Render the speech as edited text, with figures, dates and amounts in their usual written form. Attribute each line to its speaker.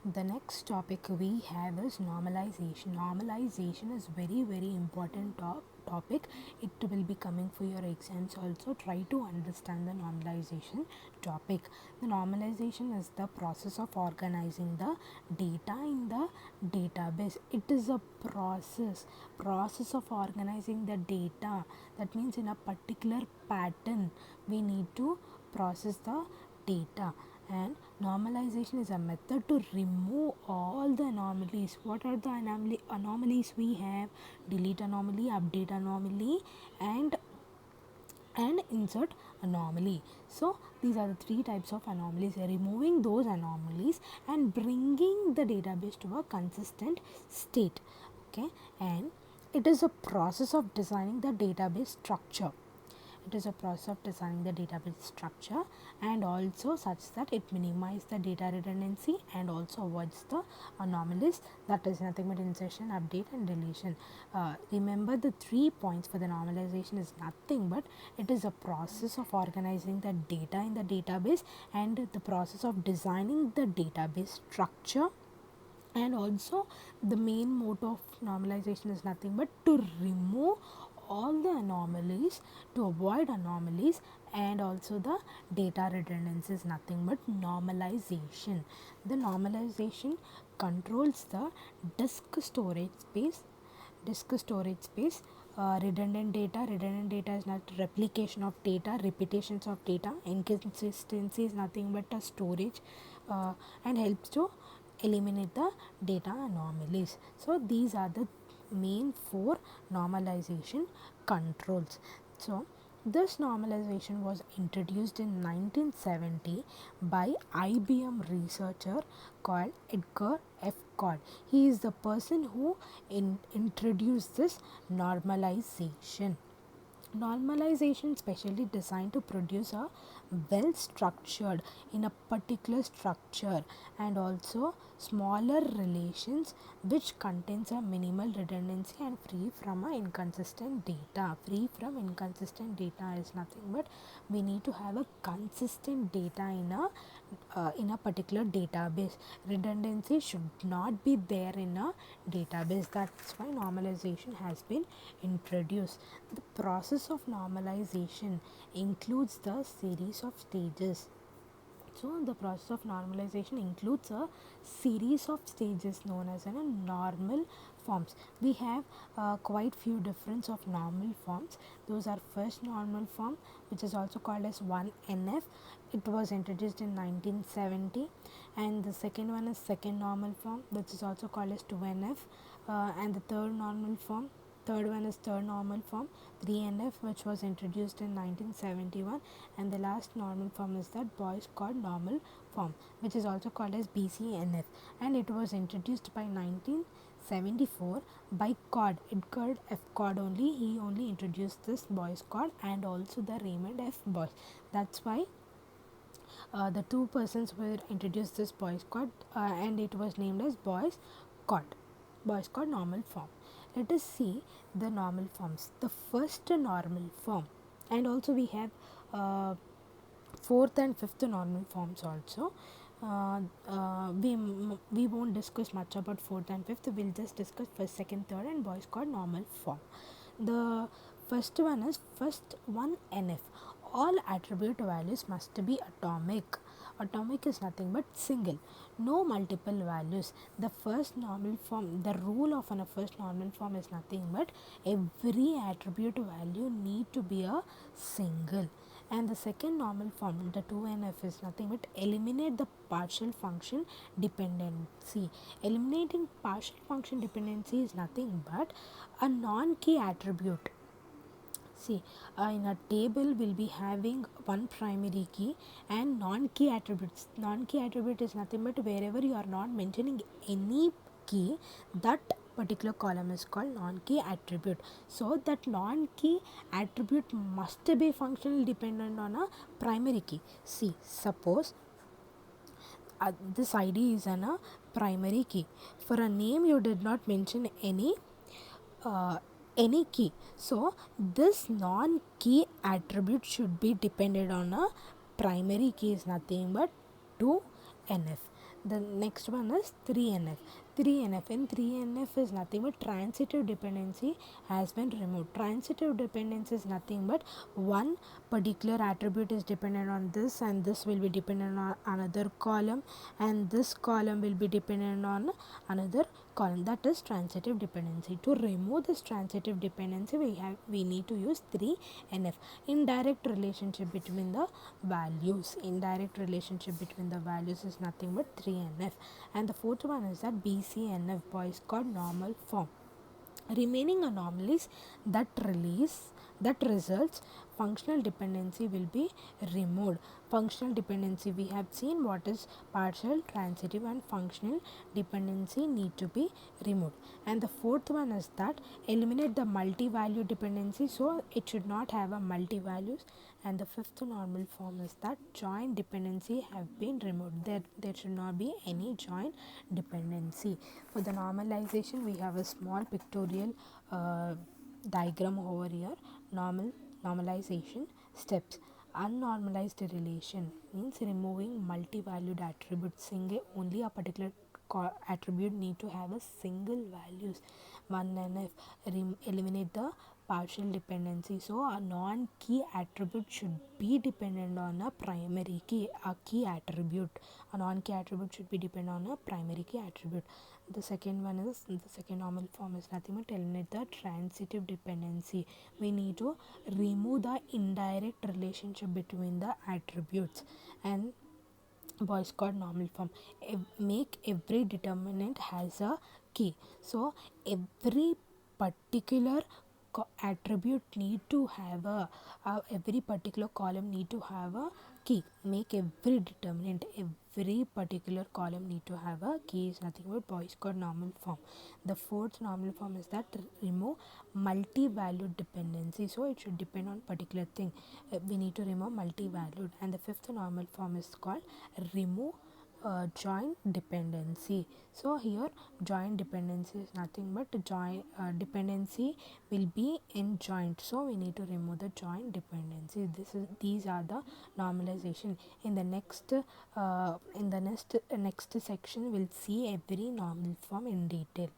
Speaker 1: The next topic we have is normalization. Normalization is very important topic. It will be coming for your exams also. Try to understand the normalization topic. The normalization is the process of organizing the data in the database. It is a process of organizing the data. That means in a particular pattern we need to process the data. And normalization is a method to remove all the anomalies. What are the anomalies we have? Delete anomaly, update anomaly, and insert anomaly. So these are the three types of anomalies. Removing those anomalies and bringing the database to a consistent state. Okay, and it is a process of designing the database structure. It is a process of designing the database structure and also such that it minimizes the data redundancy and also avoids the anomalies, that is nothing but insertion, update and deletion. Remember the 3 points for the normalization is nothing but it is a process of organizing the data in the database and the process of designing the database structure. And also the main motto of normalization is nothing but to remove all the anomalies, to avoid anomalies, and also the data redundancy is nothing but normalization. The normalization controls the disk storage space. Redundant data is not replication of data, repetitions of data. Inconsistency is nothing but a storage, and helps to eliminate the data anomalies. So these are the main 4 normalization controls. So this normalization was introduced in 1970 by IBM researcher called Edgar F. Codd. He is the person who introduced this normalization. Normalization specially designed to produce a well structured in a particular structure and also smaller relations which contains a minimal redundancy and free from inconsistent data. Free from inconsistent data is nothing but we need to have a consistent data in a particular database. Redundancy should not be there in a database. That's why normalization has been introduced. The process of normalization includes the series of stages. So the process of normalization includes a series of stages known as normal forms. We have quite few difference of normal forms. Those are first normal form, which is also called as 1NF. It was introduced in 1970, and the second one is second normal form, which is also called as 2NF, and the third normal form. Third one is third normal form 3NF, which was introduced in 1971, and the last normal form is that Boyce Codd normal form, which is also called as BCNF, and it was introduced by 1974 by Codd, Edgar F. Codd only. He only introduced this Boyce Codd and also the Raymond F. Boyce. That's why the two persons were introduced this Boyce Codd, and it was named as Boyce Codd normal form. Let us see the normal forms. The first normal form, and also we have fourth and fifth normal forms also. We won't discuss much about fourth and fifth. We'll just discuss first, second, third, and Boyce Codd normal form. The first one is first 1NF. All attribute values must be atomic. Atomic is nothing but single, no multiple values. The first normal form, the rule of a first normal form is nothing but every attribute value need to be a single. And the second normal form, the 2NF, is nothing but eliminate the partial function dependency. Eliminating partial function dependency is nothing but a non-key attribute. See, in a table we'll be having one primary key and non-key attributes. Non-key attribute is nothing but wherever you are not mentioning any key, that particular column is called non-key attribute. So that non-key attribute must be functionally dependent on a primary key. See, suppose this ID is a primary key. For a name you did not mention any key, so this non-key attribute should be dependent on a primary key is nothing but 2NF. The next one is 3NF. 3NF. In 3NF is nothing but transitive dependency has been removed. Transitive dependency is nothing but one particular attribute is dependent on this, and this will be dependent on another column, and this column will be dependent on another column. That is transitive dependency. To remove this transitive dependency, we need to use 3NF. Indirect relationship between the values. Indirect relationship between the values is nothing but 3NF. And the fourth one is that BCNF, Boy's called normal form. Remaining anomalies that results functional dependency will be removed. Functional dependency, we have seen what is partial, transitive and functional dependency need to be removed. And the fourth one is that eliminate the multi-value dependency, so it should not have a multi-values. And the fifth normal form is that joint dependency have been removed. There should not be any joint dependency. For the normalization, we have a small pictorial diagram over here. Normalization steps. Unnormalized relation means removing multi-valued attributes. Only a particular attribute need to have a single values. 1NF, eliminate the partial dependency, so a non-key attribute should be dependent on a primary key. A key attribute, a non-key attribute should be dependent on a primary key attribute. The second normal form is nothing but eliminate the transitive dependency. We need to remove the indirect relationship between the attributes. And Boy's called normal form. Make every determinant has a key. So every particular attribute need to have every particular column need to have a key. Make every determinant, every particular column need to have a key is nothing but Boy's called normal form. The fourth normal form is that remove multi-valued dependency, so it should depend on particular thing. We need to remove multi-valued. And the fifth normal form is called remove joint dependency. So here joint dependency is nothing but joint dependency will be in joint, so we need to remove the joint dependency. These are the normalization. In the next section we'll see every normal form in detail.